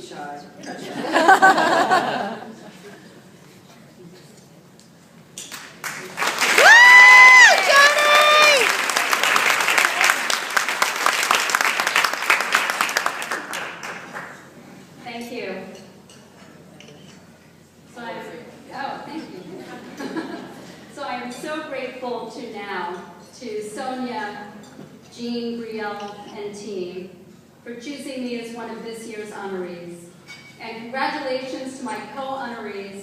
shy. Thank you. So I'm so grateful to Sonia, Jean, Brielle, and team for choosing me as one of this year's honorees. And congratulations to my co-honorees,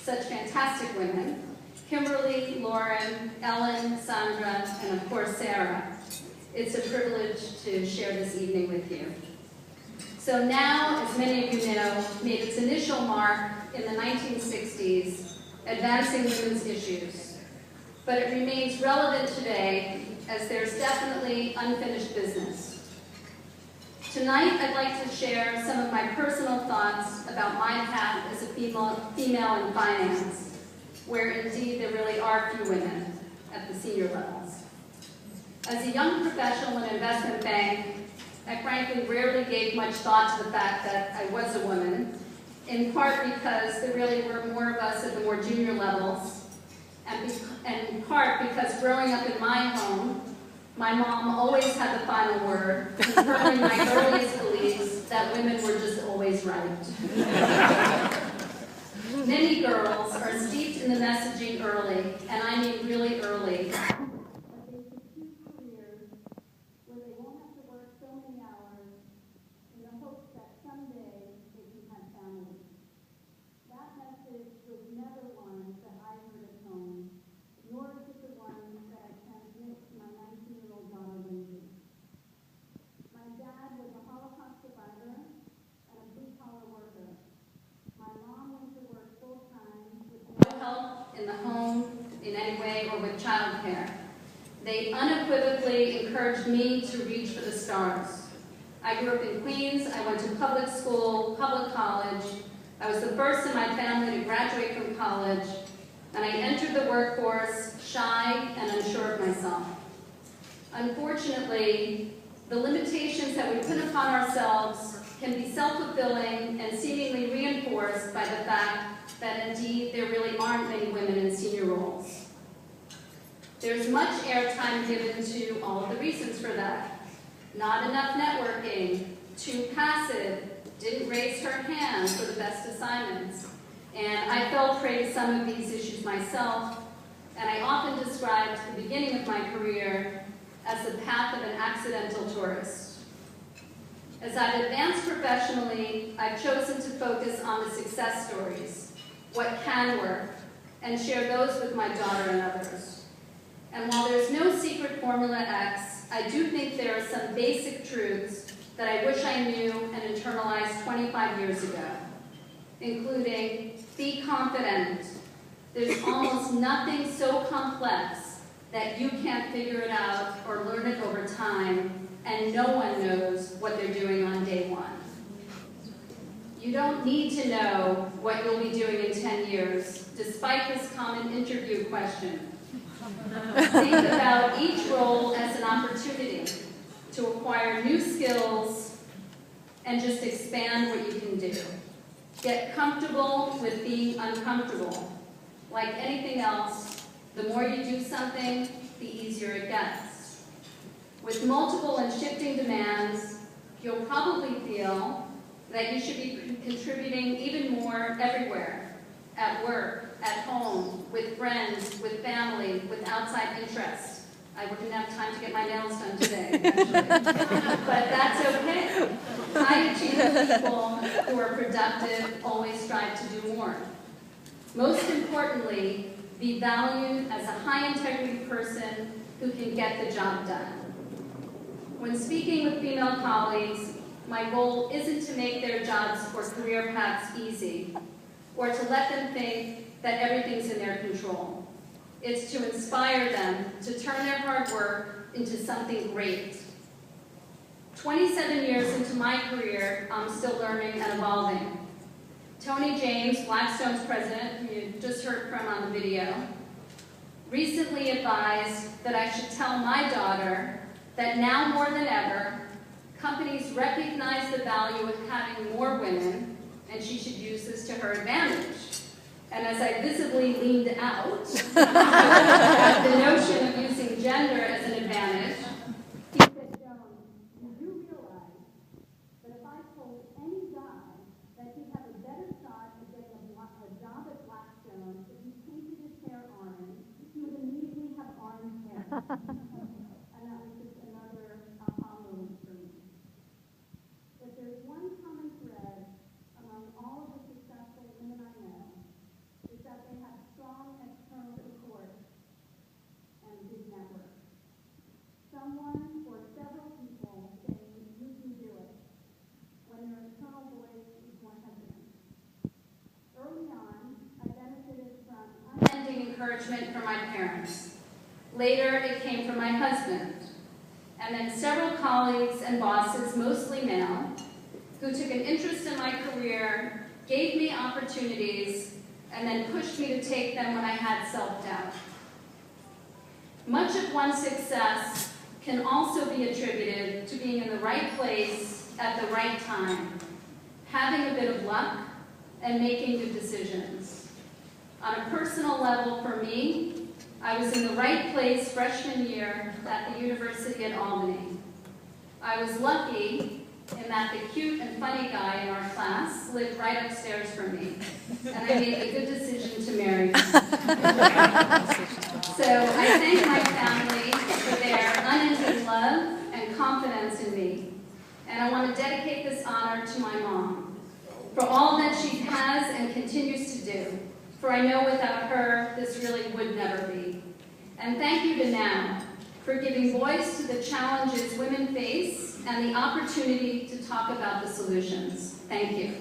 such fantastic women, Kimberly, Lauren, Ellen, Sandra, and of course Sarah. It's a privilege to share this evening with you. So now, as many of you know, made its initial mark in the 1960s, advancing women's issues. But it remains relevant today, as there's definitely unfinished business. Tonight, I'd like to share some of my personal thoughts about my path as a female in finance, where indeed there really are few women at the senior levels. As a young professional in an investment bank, I frankly rarely gave much thought to the fact that I was a woman, in part because there really were more of us at the more junior levels, and in part because growing up in my home, my mom always had the final word, confirming my earliest beliefs that women were just always right. Many girls are steeped in the messaging early, and I mean really early, that they pursue careers where they won't have to work so many hours in the hopes that someday they can have families. That message was never one that I heard at home, nor is it the one that I transmit to my 19-year-old daughter, Lindsay. My dad was a Holocaust survivor and a blue-collar worker. My mom went to work full-time with no help in the home in any way or with childcare. They unequivocally encouraged me to reach for the stars. I grew up in Queens. I went to public school, public college. I was the first in my family to graduate from college, and I entered the workforce shy and unsure of myself. Unfortunately, the limitations that we put upon ourselves can be self-fulfilling and seemingly reinforced by the fact that indeed there really aren't many women in senior roles. There's much airtime given to all of the reasons for that. Not enough networking, too passive, didn't raise her hand for the best assignments. And I fell prey to some of these issues myself, and I often described the beginning of my career as the path of an accidental tourist. As I've advanced professionally, I've chosen to focus on the success stories, what can work, and share those with my daughter and others. And while there's no secret Formula X, I do think there are some basic truths that I wish I knew and internalized 25 years ago, including be confident. There's almost nothing so complex that you can't figure it out or learn it over time, and no one knows what they're doing on day one. You don't need to know what you'll be doing in 10 years, despite this common interview question. Think about each role as an opportunity to acquire new skills and just expand what you can do. Get comfortable with being uncomfortable. Like anything else, the more you do something, the easier it gets. With multiple and shifting demands, you'll probably feel that you should be contributing even more everywhere, at work, at home, with friends, with family, with outside interests. I wouldn't have time to get my nails done today, actually. But that's okay. High-achieving people who are productive always strive to do more. Most importantly, be valued as a high-integrity person who can get the job done. When speaking with female colleagues, my goal isn't to make their jobs or career paths easy, or to let them think that everything's in their control. It's to inspire them to turn their hard work into something great. 27 years into my career, I'm still learning and evolving. Tony James, Blackstone's president, who you just heard from on the video, recently advised that I should tell my daughter that now more than ever, companies recognized the value of having more women, and she should use this to her advantage. And as I visibly leaned out at the notion of using gender as an advantage, he said, "Joan, you do realize that if I told any guy that he'd have a better shot at getting a job at Blackstone if he painted his hair orange, he would immediately have orange hair." And that was just another aha moment for me. If there's one common thread among all of the successful women I know, is that they have strong external support and a big network. Someone or several people saying, "You can do it," when their internal voice is more hesitant. Early on, I benefited from unending encouragement from my parents. Later, it came from my husband. And then several colleagues and bosses, mostly male, who took an interest in my career, gave me opportunities, and then pushed me to take them when I had self-doubt. Much of one's success can also be attributed to being in the right place at the right time, having a bit of luck, and making good decisions. On a personal level, for me, I was in the right place freshman year at the University at Albany. I was lucky in that the cute and funny guy in our class lived right upstairs from me, and I made the good decision to marry him. So I thank my family for their unending love and confidence in me, and I want to dedicate this honor to my mom for all that she has and continues to do, for I know without her this really would never be. And thank you to Now for giving voice to the challenges women face and the opportunity to talk about the solutions. Thank you.